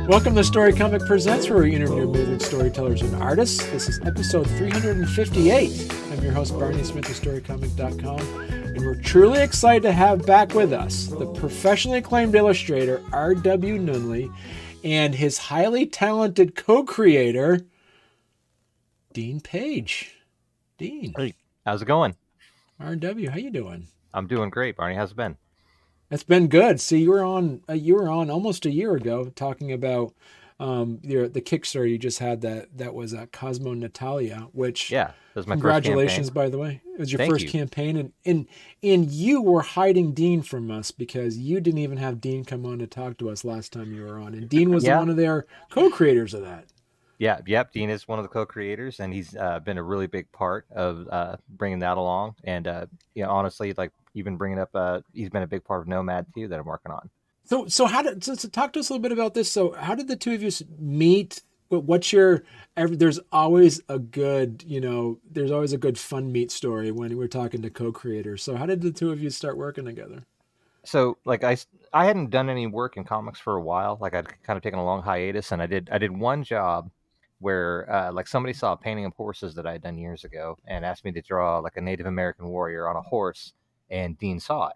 Welcome to Storycomic Presents, where we interview amazing storytellers and artists. This is episode 358. I'm your host, Barney Smith of Storycomic.com, and we're truly excited to have back with us the professionally acclaimed illustrator, RW Nunley, and his highly talented co-creator, Dean Page. Dean. Hey, how's it going? RW, how you doing? I'm doing great, Barney. How's it been? It's been good. See, you were on almost a year ago talking about the Kickstarter you just had that was Cosmo Natalia, which that was my congratulations, first by the way. It was your Thank first you. campaign, and you were hiding Dean from us because you didn't even have Dean come on to talk to us last time you were on, and Dean was one of their co-creators of that. Yep. Dean is one of the co-creators, and he's been a really big part of bringing that along. And honestly, like even bringing up, he's been a big part of Nomad too that I'm working on. So talk to us a little bit about this. So how did the two of you meet? What's your? There's always a good fun meet story when we're talking to co-creators. So how did the two of you start working together? So like I hadn't done any work in comics for a while. Like I'd kind of taken a long hiatus, and I did one job where like somebody saw a painting of horses that I had done years ago and asked me to draw like a Native American warrior on a horse, and Dean saw it.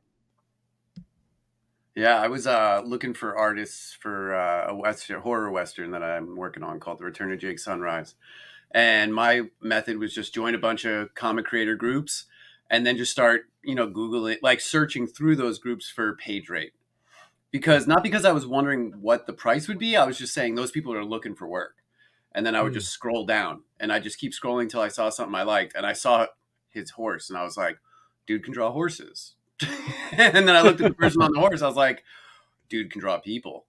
Yeah, I was looking for artists for a horror western that I'm working on called The Return of Jake Sunrise. And my method was just join a bunch of comic creator groups and then just start, Googling, like searching through those groups for page rate. Not because I was wondering what the price would be. I was just saying those people are looking for work. And then I would just scroll down and I just keep scrolling till I saw something I liked. And I saw his horse and I was like, dude can draw horses. And then I looked at the person on the horse. I was like, dude can draw people.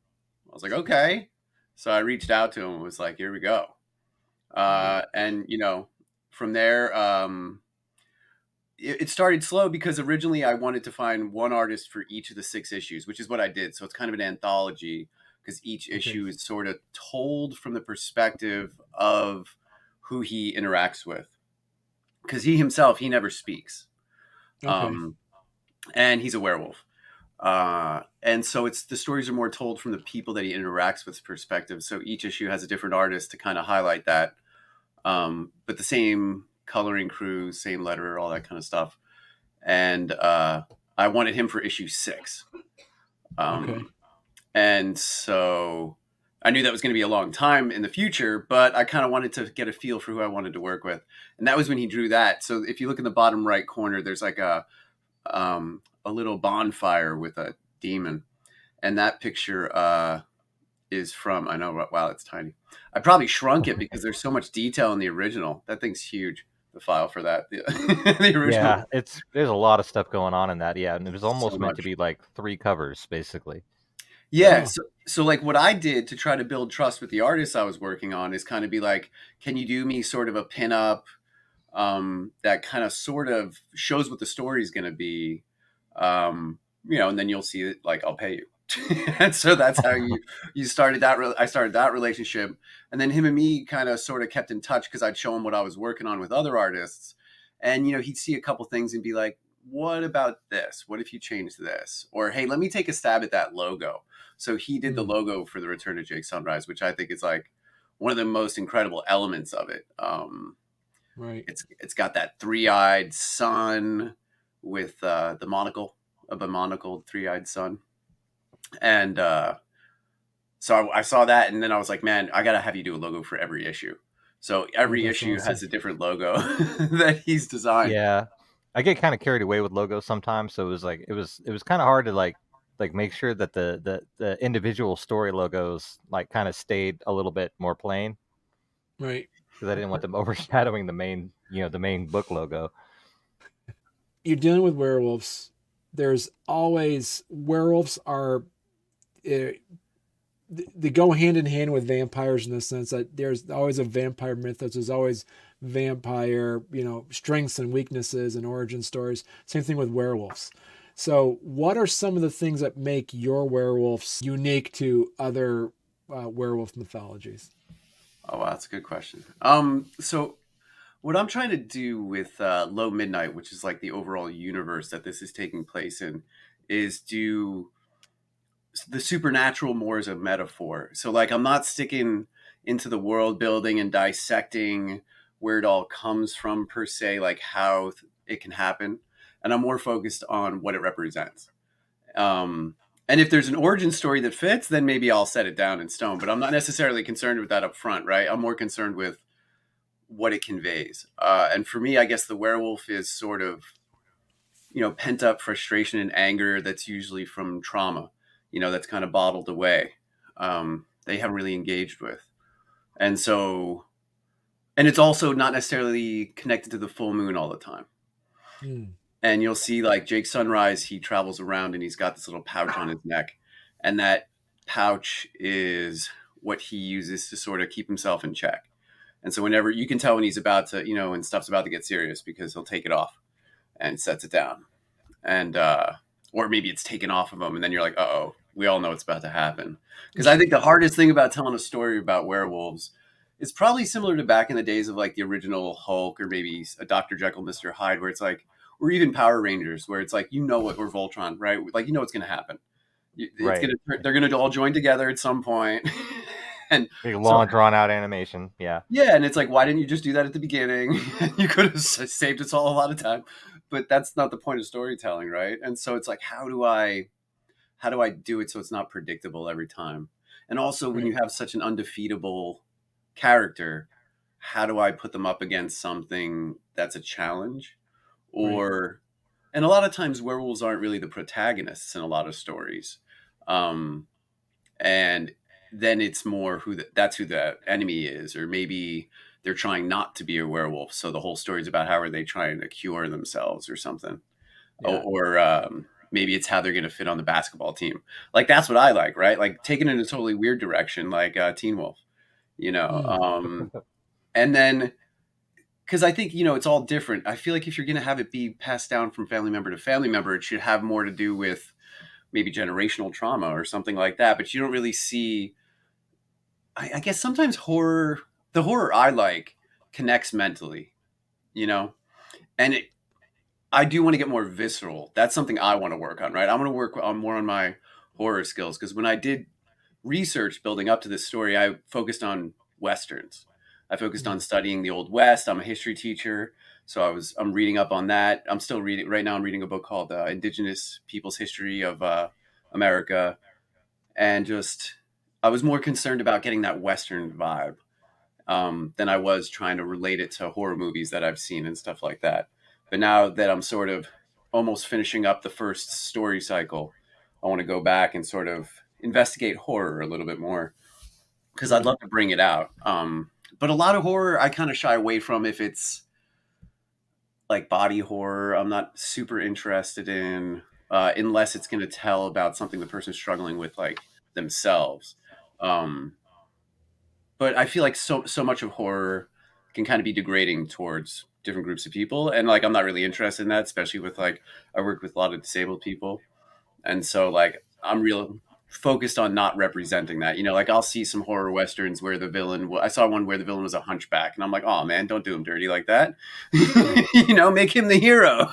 I was like, okay. So I reached out to him and was like, here we go. And, from there, it started slow because originally I wanted to find one artist for each of the 6 issues, which is what I did. So it's kind of an anthology because each issue is sort of told from the perspective of who he interacts with. Because he himself, he never speaks. Okay. And he's a werewolf. And so the stories are more told from the people that he interacts with perspective. So each issue has a different artist to kind of highlight that. But the same coloring crew, same letterer, all that kind of stuff. And I wanted him for issue 6. Okay. And so I knew that was going to be a long time in the future, but I kind of wanted to get a feel for who I wanted to work with. And that was when he drew that. So if you look in the bottom right corner, there's like a little bonfire with a demon. And that picture is from, I know, wow, it's tiny. I probably shrunk it because there's so much detail in the original. That thing's huge, the file for that. The original. Yeah, there's a lot of stuff going on in that. Yeah, and it was almost meant to be like 3 covers, basically. Yeah, so like what I did to try to build trust with the artists I was working on is kind of be like, can you do me sort of a pinup that kind of sort of shows what the story is going to be, and then you'll see it, like, I'll pay you. And so that's how you started that. I started that relationship, and then him and me kind of sort of kept in touch because I'd show him what I was working on with other artists, and he'd see a couple things and be like, what about this? What if you change this? Or, hey, let me take a stab at that logo. So he did the logo for The Return of Jake Sunrise, which I think is like one of the most incredible elements of it. Right. It's got that 3-eyed sun with the monocle of a monocled 3-eyed sun. And so I saw that, and then I was like, man, I got to have you do a logo for every issue. So every issue has a different logo that he's designed. Yeah. I get kind of carried away with logos sometimes. So it was kind of hard to like make sure that the individual story logos like kind of stayed a little bit more plain. Right. Because I didn't want them overshadowing the main book logo. You're dealing with werewolves. There's always werewolves are they go hand in hand with vampires in the sense that there's always a vampire mythos. There's always vampire, strengths and weaknesses and origin stories. Same thing with werewolves. So what are some of the things that make your werewolves unique to other werewolf mythologies? Oh, wow, that's a good question. So what I'm trying to do with Low Midnight, which is like the overall universe that this is taking place in, is do the supernatural more as a metaphor. So like I'm not sticking into the world building and dissecting where it all comes from per se, like how it can happen, and I'm more focused on what it represents. Um, and if there's an origin story that fits, then maybe I'll set it down in stone. But I'm not necessarily concerned with that up front, right? I'm more concerned with what it conveys. And for me, I guess the werewolf is sort of, pent up frustration and anger that's usually from trauma, that's kind of bottled away. They haven't really engaged with. And so, and it's also not necessarily connected to the full moon all the time. Hmm. And you'll see like Jake Sunrise, he travels around and he's got this little pouch on his neck. And that pouch is what he uses to sort of keep himself in check. And so whenever you can tell when he's about to, when stuff's about to get serious, because he'll take it off and sets it down. And, or maybe it's taken off of him. And then you're like, uh-oh, we all know what's about to happen. Because I think the hardest thing about telling a story about werewolves is probably similar to back in the days of like the original Hulk or maybe a Dr. Jekyll, Mr. Hyde, where it's like, or even Power Rangers, where it's like, or Voltron, right? Like, what's going to happen. Right. They're going to all join together at some point. And big long drawn out animation. Yeah. Yeah. And it's like, why didn't you just do that at the beginning? You could have saved us all a lot of time, but that's not the point of storytelling. Right. And so it's like, how do I do it so it's not predictable every time? And also when you have such an undefeatable character, how do I put them up against something that's a challenge? Or, and a lot of times werewolves aren't really the protagonists in a lot of stories. And then it's more that's who the enemy is, or maybe they're trying not to be a werewolf. So the whole story is about how are they trying to cure themselves or something. Yeah. Or maybe it's how they're going to fit on the basketball team. Like, that's what I like, right? Like taking it in a totally weird direction, like Teen Wolf, and then, because I think, it's all different. I feel like if you're going to have it be passed down from family member to family member, it should have more to do with maybe generational trauma or something like that. But you don't really see, I guess sometimes the horror I like connects mentally, and I do want to get more visceral. That's something I want to work on, right? I want to work on more on my horror skills. Because when I did research building up to this story, I focused on Westerns. I focused on studying the Old West. I'm a history teacher, so I'm reading up on that. I'm still reading right now. I'm reading a book called Indigenous People's History of America, and I was more concerned about getting that Western vibe than I was trying to relate it to horror movies that I've seen and stuff like that. But now that I'm sort of almost finishing up the first story cycle, I want to go back and sort of investigate horror a little bit more, because I'd love to bring it out. But a lot of horror I kind of shy away from if it's like body horror. I'm not super interested in, unless it's going to tell about something the person's struggling with, like themselves. But I feel like so much of horror can kind of be degrading towards different groups of people. And like, I'm not really interested in that, especially with like, I work with a lot of disabled people. And so like, I'm real focused on not representing that, like I'll see some horror Westerns where the villain, I saw one where the villain was a hunchback and I'm like, oh man, don't do him dirty like that. Make him the hero.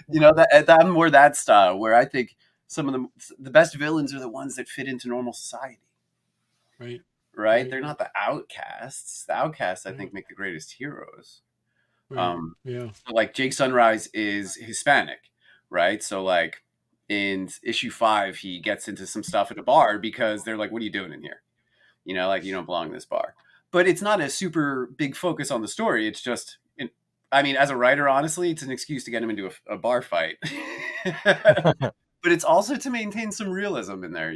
That I'm more that style, where I think some of the best villains are the ones that fit into normal society. Right. They're not the outcasts. The outcasts, I think, make the greatest heroes. So like Jake Sunrise is Hispanic, right? So like in issue 5, he gets into some stuff at a bar because they're like, what are you doing in here? Like, you don't belong in this bar. But it's not a super big focus on the story. It's just, as a writer, honestly, it's an excuse to get him into a bar fight. But it's also to maintain some realism in there,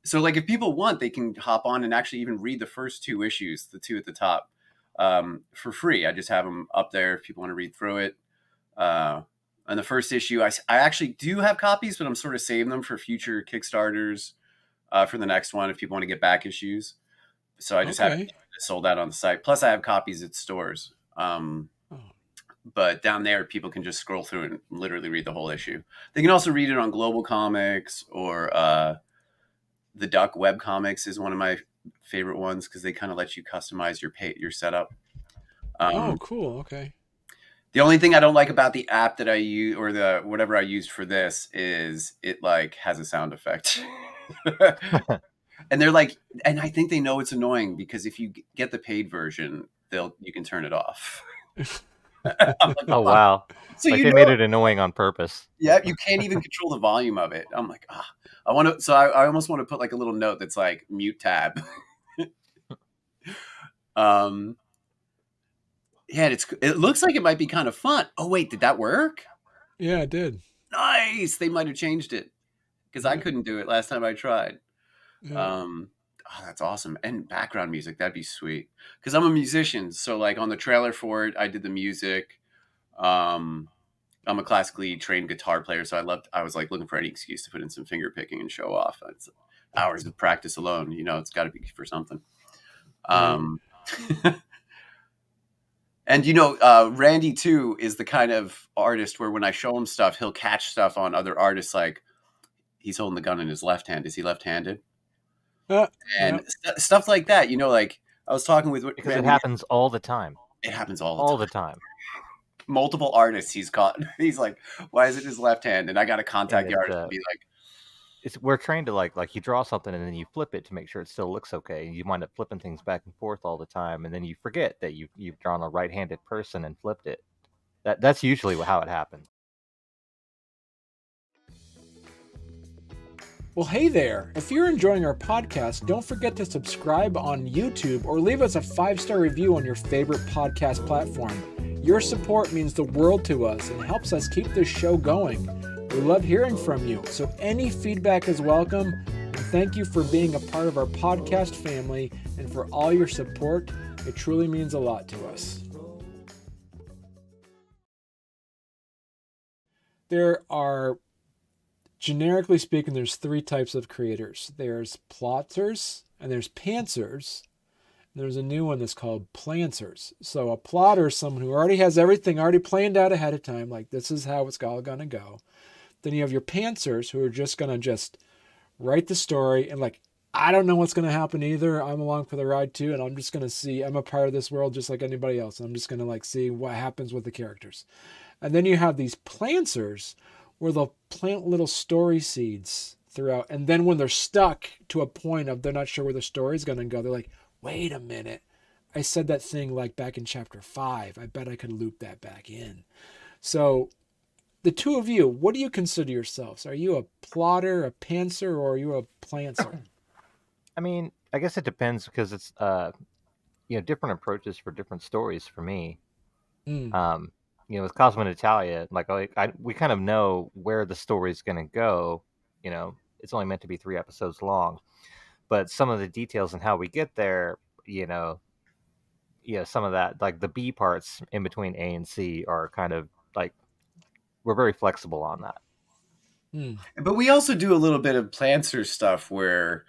So like if people want, they can hop on and actually even read the first 2 issues, the 2 at the top, for free. I just have them up there if people want to read through it. And the first issue, I actually do have copies, but I'm sort of saving them for future Kickstarters for the next one if people want to get back issues. So I just have it sold out on the site. Plus I have copies at stores. But down there, people can just scroll through and literally read the whole issue. They can also read it on Global Comics, or the Duck Web Comics is one of my favorite ones because they kind of let you customize your setup. Oh, cool. Okay. The only thing I don't like about the app that I use, or the whatever I used for this, is it like has a sound effect. And they're like, and I think they know it's annoying because if you get the paid version, you can turn it off. I'm like, Oh wow! So like you they know, made it annoying on purpose. yeah, you can't even control the volume of it. I'm like, I want to. So I almost want to put like a little note that's like mute tab. Yeah, it looks like it might be kind of fun. Oh wait, did that work? Yeah, it did. Nice. They might have changed it because I couldn't do it last time I tried. Yeah. Oh, that's awesome. And background music, that'd be sweet. Because I'm a musician, so like on the trailer for it, I did the music. I'm a classically trained guitar player, so I was like looking for any excuse to put in some finger picking and show off. It's hours of practice alone, it's got to be for something. And Randy too is the kind of artist where when I show him stuff, he'll catch stuff on other artists. Like he's holding the gun in his left hand. Is he left-handed? And stuff like that. Like I was talking with because Randy, it happens all the time. It happens all the time. Multiple artists he's caught. He's like, why is it his left hand? And I got to contact the artist and be like, we're trained to like you draw something and then you flip it to make sure it still looks okay. You wind up flipping things back and forth all the time, and then you forget that you've drawn a right-handed person and flipped it. That's usually how it happens. Well, hey there. If you're enjoying our podcast, don't forget to subscribe on YouTube or leave us a 5-star review on your favorite podcast platform. Your support means the world to us and helps us keep this show going. We love hearing from you, so any feedback is welcome. And thank you for being a part of our podcast family and for all your support. It truly means a lot to us. There are, generically speaking, there's 3 types of creators. There's plotters and there's pantsers. There's a new one that's called planters. So a plotter is someone who already has everything already planned out ahead of time, like this is how it's all going to go. Then you have your pantsers who are just going to write the story and like, I don't know what's going to happen either. I'm along for the ride too. And I'm just going to see, I'm a part of this world just like anybody else. I'm just going to like see what happens with the characters. And then you have these planters where they'll plant little story seeds throughout. And then when they're stuck to a point of they're not sure where the story's going to go, they're like, wait a minute. I said that thing like back in chapter 5. I bet I could loop that back in. So the two of you, what do you consider yourselves? Are you a plotter, a pantser, or are you a plantser? I mean, I guess it depends because it's different approaches for different stories for me. With Cosmo Natalia, we kind of know where the story's going to go. It's only meant to be 3 episodes long, but some of the details and how we get there, some of that, like the B parts in between A and C, are kind of like we're very flexible on that. But we also do a little bit of plantser stuff where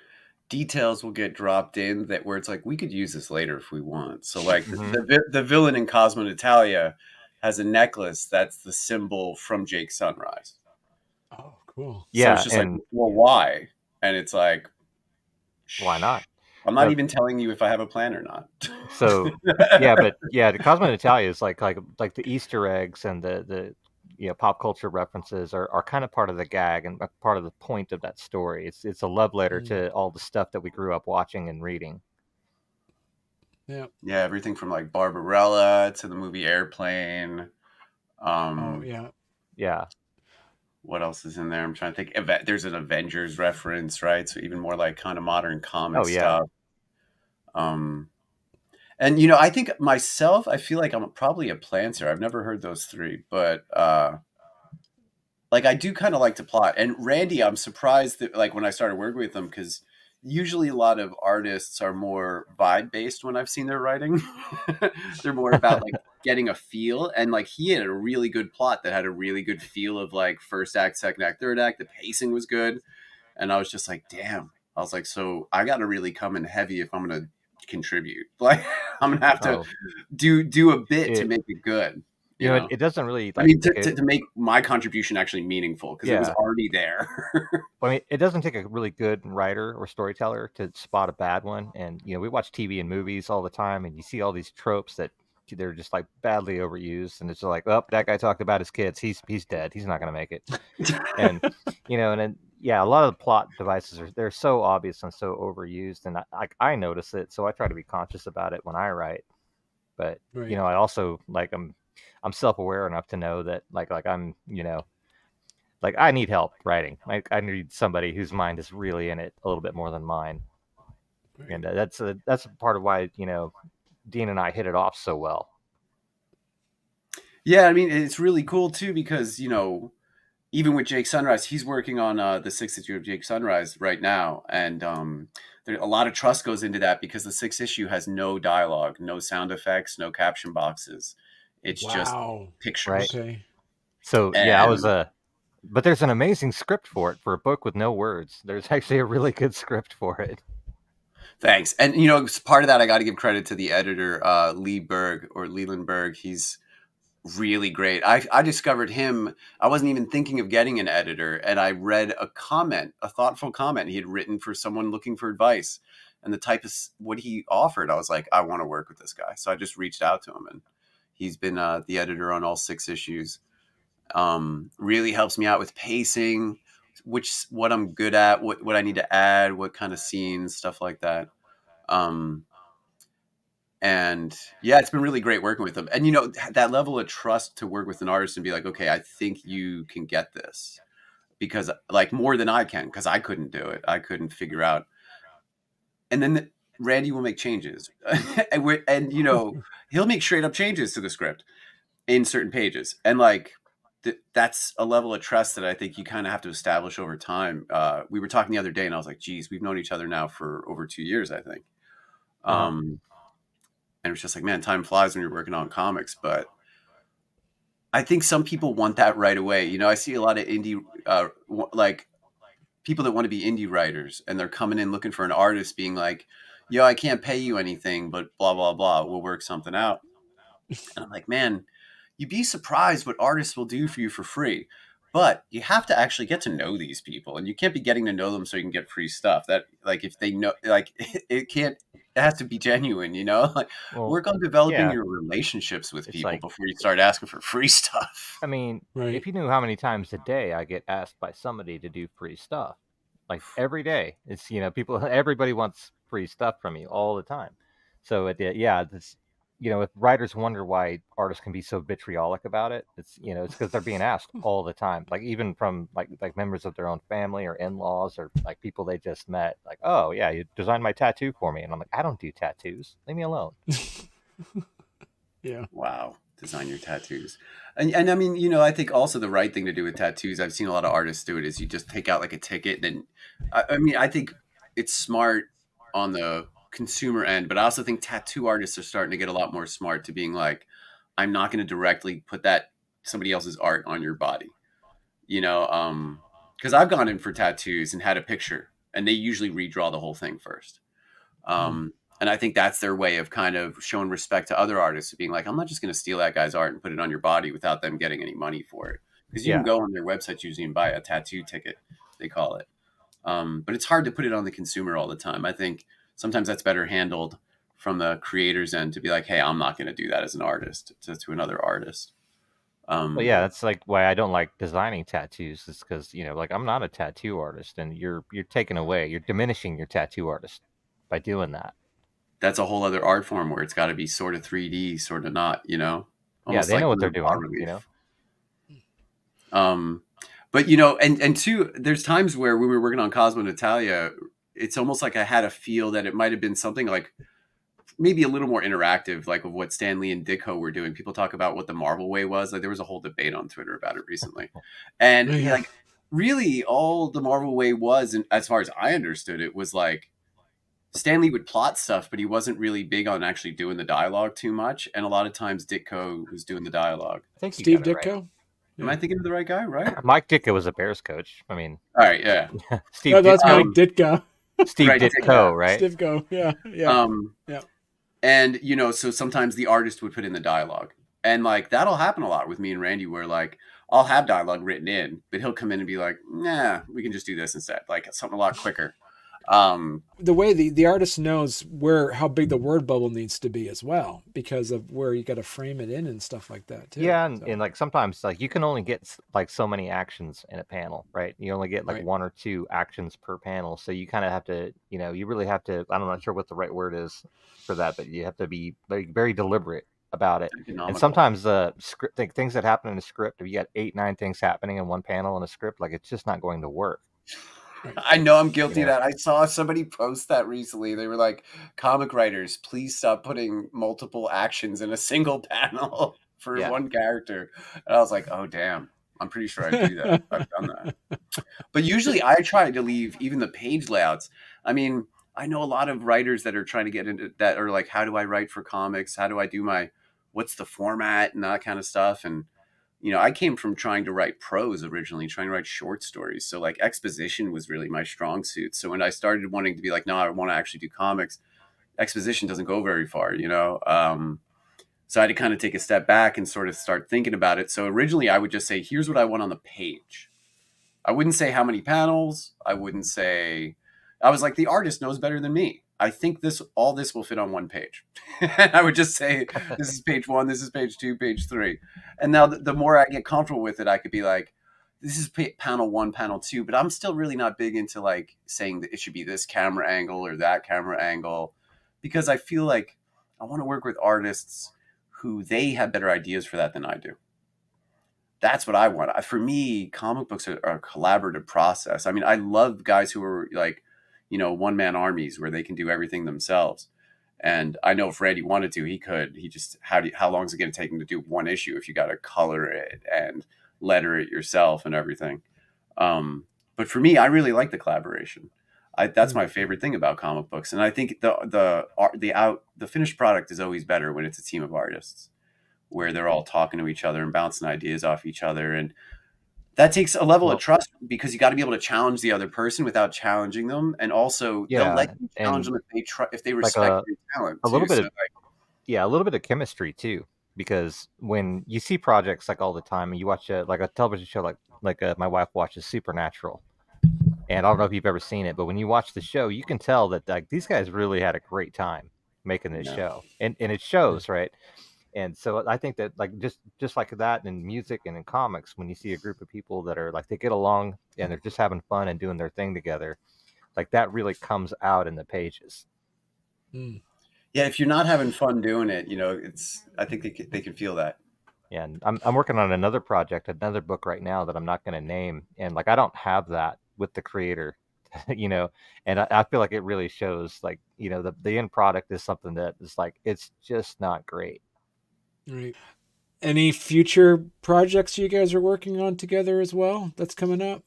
details will get dropped in where it's like we could use this later if we want. So like the villain in Cosmo Natalia has a necklace that's the symbol from Jake's Sunrise. Oh, cool. Yeah, so it's just like, well, why? And it's like, why not? I'm not even telling you if I have a plan or not. So the Cosmo Natalia is like the Easter eggs and the pop culture references are kind of part of the gag and part of the point of that story. It's a love letter to all the stuff that we grew up watching and reading. Yeah. Yeah, everything from like Barbarella to the movie Airplane. Yeah. What else is in there? I'm trying to think. There's an Avengers reference, right? So even more like kind of modern comic stuff. And I think myself, I feel like I'm probably a plantser. I've never heard those 3, but I do kind of like to plot. And Randy, I'm surprised that when I started working with him, because usually a lot of artists are more vibe based when I've seen their writing. They're more about getting a feel, and he had a really good plot that had a really good feel of first act, second act, third act. The pacing was good, and I was just like, damn. I was like, so I got to really come in heavy if I'm gonna contribute. I'm gonna have to do a bit to make it good. You know, it doesn't really. I mean, to make my contribution actually meaningful, because it was already there. I mean, it doesn't take a really good writer or storyteller to spot a bad one. And we watch TV and movies all the time, and you see all these tropes that they're just like badly overused, and it's like, oh, that guy talked about his kids. He's dead. He's not going to make it. And and then a lot of the plot devices they're so obvious and so overused, and I notice it, so I try to be conscious about it when I write. But I also I'm self-aware enough to know that like I'm like I need help writing. Like I need somebody whose mind is really in it a little bit more than mine. Right. And that's part of why Dean and I hit it off so well. Yeah, I mean, it's really cool too, because even with Jake Sunrise, he's working on the 6th issue of Jake Sunrise right now, and a lot of trust goes into that, because the 6th issue has no dialogue, no sound effects, no caption boxes. It's just pictures. Right. Okay. So I was but there's an amazing script for it, for a book with no words. There's actually a really good script for it. Thanks. And part of that, I got to give credit to the editor, Leland Berg. He's really great. I discovered him. I wasn't even thinking of getting an editor, and I read a thoughtful comment he had written for someone looking for advice, and the type of what he offered, I was like, I want to work with this guy. So I just reached out to him, and he's been the editor on all 6 issues. Really helps me out with pacing, what I'm good at, what I need to add, what kind of scenes, stuff like that. And it's been really great working with them. And, that level of trust to work with an artist and be like, okay, I think you can get this, because like more than I can, because I couldn't do it. I couldn't figure out. And then Randy will make changes and he'll make straight up changes to the script in certain pages. And like, that's a level of trust that I think you kind of have to establish over time. We were talking the other day, and I was like, geez, we've known each other now for over 2 years, I think. And it was just like, man, time flies when you're working on comics. But I think some people want that right away. I see a lot of indie, like people that want to be indie writers, and they're coming in looking for an artist being like, yo, I can't pay you anything, but blah, blah, blah. We'll work something out. And I'm like, man, you'd be surprised what artists will do for you for free. But you have to actually get to know these people, and you can't be getting to know them so you can get free stuff. That, like, if they know, like, it has to be genuine, like, work on developing your relationships with people before you start asking for free stuff. I mean, if you knew how many times a day I get asked by somebody to do free stuff, like every day, it's, everybody wants free stuff from you all the time. So it's, if writers wonder why artists can be so vitriolic about it, it's because they're being asked all the time, like even from like members of their own family or in-laws or like people they just met, like, oh yeah, you designed my tattoo for me, and I'm like, I don't do tattoos, leave me alone. Yeah. Wow. Design your tattoos. And I mean, I think also the right thing to do with tattoos, I've seen a lot of artists do it, is you just take out like a ticket. And I mean, I think it's smart on the consumer end, but I also think tattoo artists are starting to get a lot more smart to being like, I'm not going to directly put somebody else's art on your body, because I've gone in for tattoos and had a picture, and they usually redraw the whole thing first. And I think that's their way of kind of showing respect to other artists, being like, I'm not just going to steal that guy's art and put it on your body without them getting any money for it, because you can go on their website usually and buy a tattoo ticket, they call it. But it's hard to put it on the consumer all the time. I think sometimes that's better handled from the creator's end, to be like, hey, I'm not going to do that as an artist to another artist. Well, yeah, that's like why I don't like designing tattoos, is because, like, I'm not a tattoo artist, and you're diminishing your tattoo artist by doing that. That's a whole other art form where it's got to be sort of 3D, sort of not, Almost they know what they're doing, But, and two, there's times where when we were working on Cosmo Natalia, it's almost like I had a feel that it might have been something like maybe a little more interactive, like of what Stan Lee and Ditko were doing. People talk about what the Marvel way was. Like, there was a whole debate on Twitter about it recently. And like, really all the Marvel way was, and as far as I understood it, was like Stan Lee would plot stuff, but he wasn't really big on actually doing the dialogue too much. And a lot of times Ditko was doing the dialogue. I think Steve Ditko? Right. Am I thinking of the right guy, right? Mike Ditka was a Bears coach. I mean, all right, yeah. Steve. No, that's Mike Ditka. Steve Ditko, right? Ditko, yeah. And so sometimes the artist would put in the dialogue, And like that'll happen a lot with me and Randy, where like I'll have dialogue written in, but he'll come in and be like, nah, we can just do this instead, like something a lot quicker. The way the artist knows how big the word bubble needs to be as well, because of where you got to frame it in and stuff like that too. Yeah, and like sometimes like you can only get like so many actions in a panel, right? You only get like Right. 1 or 2 actions per panel, so you kind of have to, you really have to. I'm not sure what the right word is for that, but you have to be very, very deliberate about it. And sometimes script things that happen in a script, if you got 8, 9 things happening in one panel in a script, like it's just not going to work. I know I'm guilty of that. I saw somebody post that recently. They were like, comic writers, please stop putting multiple actions in a single panel for one character. And I was like, oh, damn. I'm pretty sure I do that. I've done that. But usually I try to leave even the page layouts. I mean, I know a lot of writers that are trying to get into that are like, how do I write for comics? How do I do what's the format and that kind of stuff? And I came from trying to write prose originally, trying to write short stories. So like exposition was really my strong suit. So when I started wanting to be like, no, I want to actually do comics, exposition doesn't go very far, So I had to kind of take a step back and sort of start thinking about it. So originally I would just say, here's what I want on the page. I wouldn't say how many panels. I was like, the artist knows better than me. I think all this will fit on one page. And I would just say, this is page 1, this is page 2, page 3. And now the more I get comfortable with it, I could be like, this is panel 1, panel 2, but I'm still really not big into like saying that it should be this camera angle or that camera angle, because I feel like I want to work with artists who they have better ideas for that than I do. That's what I want. For me, comic books are a collaborative process. I mean, I love guys who are like, one-man armies where they can do everything themselves. And I know if Randy wanted to, he could. He just, how long is it going to take him to do one issue if you got to color it and letter it yourself and everything? But for me, I really like the collaboration. That's my favorite thing about comic books. And I think the finished product is always better when it's a team of artists where they're all talking to each other and bouncing ideas off each other. And that takes a level of trust, because you got to be able to challenge the other person without challenging them, and also they'll let you challenge them if they respect your talent. A little bit of chemistry too, because when you see projects like all the time, and you watch like a television show like my wife watches Supernatural, and I don't know if you've ever seen it, but when you watch the show, you can tell that like these guys really had a great time making this show, and it shows, right? And so I think that like just like that in music and in comics, when you see a group of people that are like, they get along and they're just having fun and doing their thing together, like that really comes out in the pages. Yeah, if you're not having fun doing it, I think they can feel that. Yeah, and I'm working on another another book right now that I'm not going to name, and like I don't have that with the creator, and I feel like it really shows. Like the end product is something that is like, it's just not great. Right. Any future projects you guys are working on together as well that's coming up?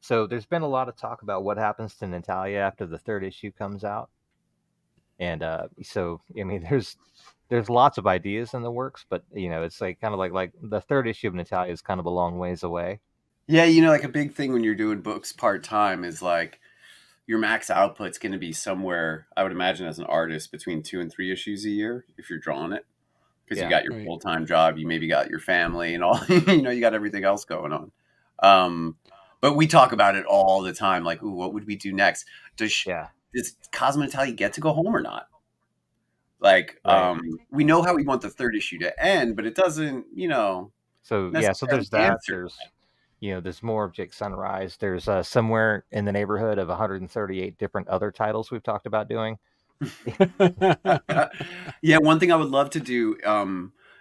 So there's been a lot of talk about what happens to Natalia after the 3rd issue comes out. And so, I mean, there's lots of ideas in the works, but, it's like kind of like the 3rd issue of Natalia is kind of a long ways away. Yeah, like a big thing when you're doing books part-time is like your max output's going to be somewhere, I would imagine as an artist, between 2 and 3 issues a year if you're drawing it. Because you got your full-time job, you maybe got your family and all, you got everything else going on. But we talk about it all the time. Like, ooh, what would we do next? Does Cosmo Natalia get to go home or not? Like, we know how we want the 3rd issue to end, but it doesn't, So, so there's that. There's more of Jake Sunrise. There's somewhere in the neighborhood of 138 different other titles we've talked about doing. Yeah, one thing I would love to do,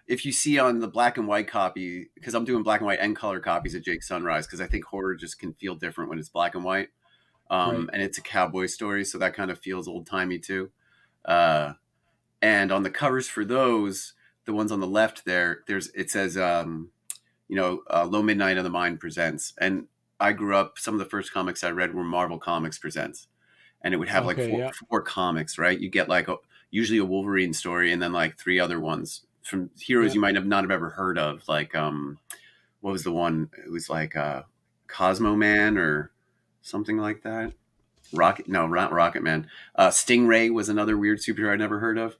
if you see on the black and white copy, because I'm doing black and white and color copies of Jake Sunrise, because I think horror just can feel different when it's black and white. And it's a cowboy story, so that kind of feels old-timey too. And on the covers for those, the ones on the left there, it says Low Midnight of the Mind Presents. And I grew up, some of the first comics I read were Marvel Comics Presents. And it would have four comics, right? You get like usually a Wolverine story and then like 3 other ones from heroes you might not have ever heard of. Like, what was the one? It was like Cosmo Man or something like that. Not Rocket Man. Stingray was another weird superhero I never heard of.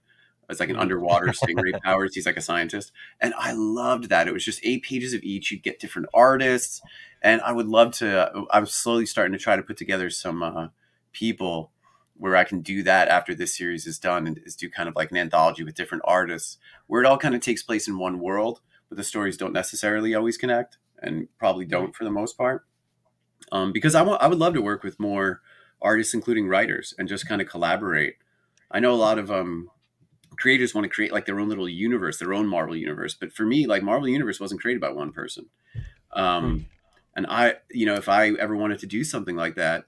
It's like an underwater stingray powers. He's like a scientist. And I loved that. It was just 8 pages of each. You'd get different artists. And I would love to, I'm slowly starting to try to put together some people where I can do that after this series is done, and is do kind of like an anthology with different artists where it all kind of takes place in one world, but the stories don't necessarily always connect, and probably don't for the most part. Because I would love to work with more artists, including writers, and just kind of collaborate. I know a lot of creators want to create like their own little universe, their own Marvel universe. But for me, like Marvel universe wasn't created by one person. And I, if I ever wanted to do something like that,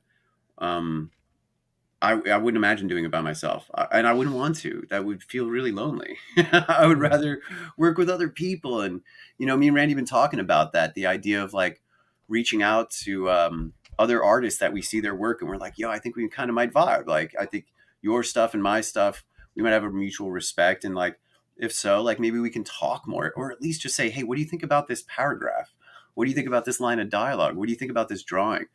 I wouldn't imagine doing it by myself. And I wouldn't want to. That would feel really lonely. I would rather work with other people. And, me and Randy have been talking about that, the idea of like reaching out to other artists that we see their work and we're like, yo, I think we kind of might vibe. Like, I think your stuff and my stuff, we might have a mutual respect. And like, if so, like maybe we can talk more, or at least just say, hey, what do you think about this paragraph? What do you think about this line of dialogue? What do you think about this drawing?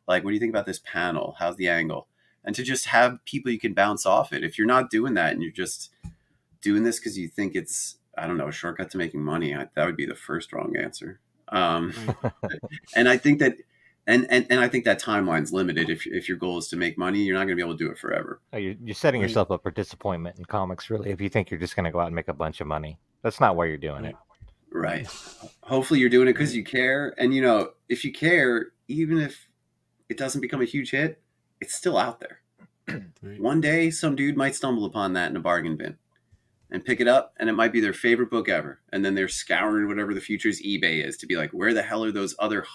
Like, what do you think about this panel? How's the angle? And to just have people you can bounce off it. If you're not doing that and you're just doing this because you think it's, I don't know, a shortcut to making money, that would be the first wrong answer. And I think that, and I think that timeline's limited. If your goal is to make money, you're not going to be able to do it forever. You're setting yourself up for disappointment in comics, really, if you think you're just going to go out and make a bunch of money. That's not why you're doing it. Right. Hopefully you're doing it because you care. And, if you care, even if it doesn't become a huge hit, it's still out there. Right. One day, some dude might stumble upon that in a bargain bin and pick it up, and it might be their favorite book ever. And then they're scouring whatever the future's eBay is to be like, where the hell are those other...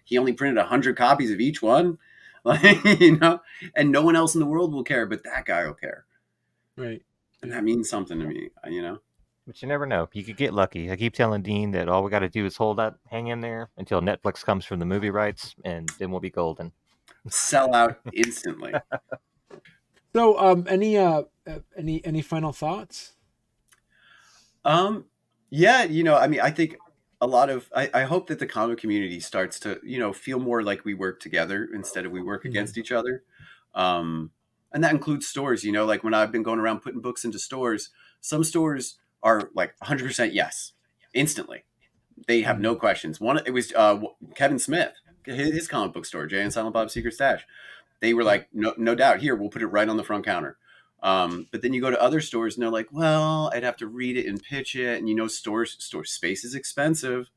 He only printed 100 copies of each one, like, and no one else in the world will care, but that guy will care. Right. And that means something to me, But you never know. You could get lucky. I keep telling Dean that all we got to do is hang in there until Netflix comes from the movie rights, and then we'll be golden. Sell out instantly. So, any final thoughts? Yeah, I think a lot of, I hope that the comic community starts to, feel more like we work together instead of we work against each other. And that includes stores, like when I've been going around putting books into stores, some stores are like 100% yes, instantly. They have no questions. It was Kevin Smith, his comic book store, Jay and Silent Bob's Secret Stash. They were like, no doubt, here, we'll put it right on the front counter. But then you go to other stores and they're like, well, I'd have to read it and pitch it. And, store space is expensive.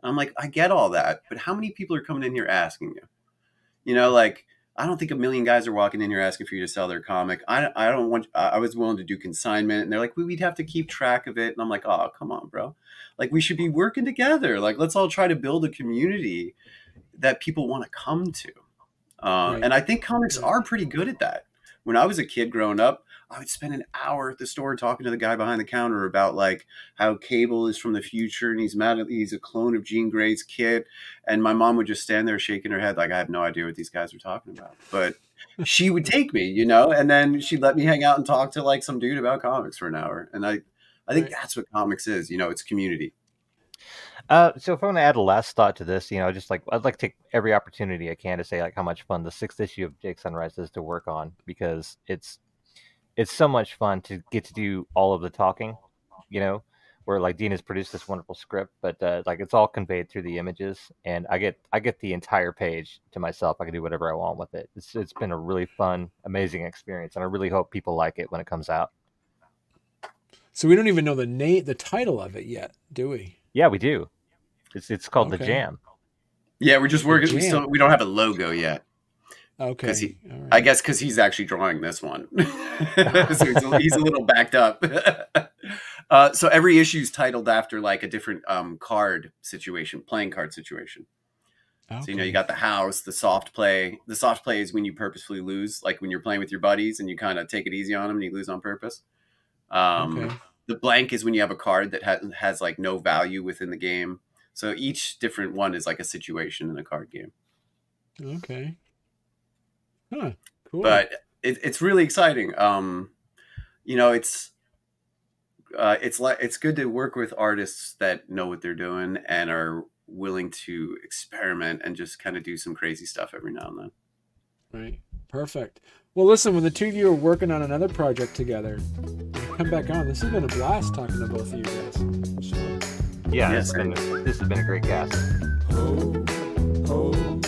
I'm like, I get all that. But how many people are coming in here asking you? I don't think a million guys are walking in here asking for you to sell their comic. I was willing to do consignment. And they're like, we'd have to keep track of it. And I'm like, oh, come on, bro. Like, we should be working together. Like, let's all try to build a community that people want to come to. Right. And I think comics are pretty good at that. When I was a kid growing up, I would spend an hour at the store talking to the guy behind the counter about like how Cable is from the future and he's a clone of Jean Grey's kid. And my mom would just stand there shaking her head like, I have no idea what these guys are talking about. But she would take me, and then she'd let me hang out and talk to like some dude about comics for an hour. And I think that's what comics is, it's community. So if I want to add a last thought to this, just like I'd like to take every opportunity I can to say like how much fun the 6th issue of Jake Sunrise is to work on, because it's so much fun to get to do all of the talking, where like Dean has produced this wonderful script, but like it's all conveyed through the images, and I get the entire page to myself. I can do whatever I want with it. It's been a really fun, amazing experience, and I really hope people like it when it comes out. So we don't even know the title of it yet, do we? Yeah, we do. It's called The Jam. Yeah, we're just working. We don't have a logo yet. Okay. Right. I guess because he's actually drawing this one. So he's a little backed up. So every issue is titled after like a different playing card situation. Okay. So, you got the house, the soft play. The soft play is when you purposefully lose, like when you're playing with your buddies and you kind of take it easy on them and you lose on purpose. Okay. The blank is when you have a card that has like no value within the game. So each different one is like a situation in a card game. Okay. Huh. Cool. But it's really exciting. It's good to work with artists that know what they're doing and are willing to experiment and just kind of do some crazy stuff every now and then. Right. Perfect. Well, listen, when the two of you are working on another project together, come back on. This has been a blast talking to both of you guys. So, Yeah, Yes, this has been a great cast. ho, ho, ho,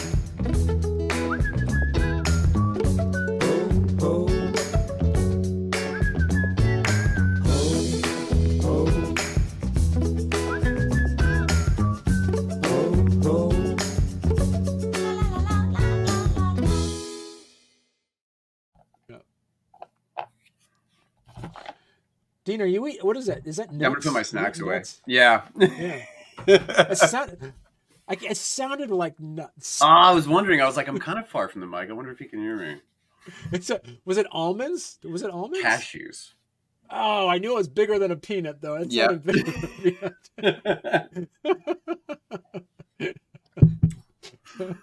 Dean, are you eat? What is that? Is that nuts? Yeah, I'm gonna put my snacks away. Nuts? Yeah. Yeah. It sounded like nuts. I was wondering. I was like, I'm kind of far from the mic. I wonder if you can hear me. Was it almonds? Was it almonds? Cashews. Oh, I knew it was bigger than a peanut, though. It Yeah. sounded bigger than a peanut.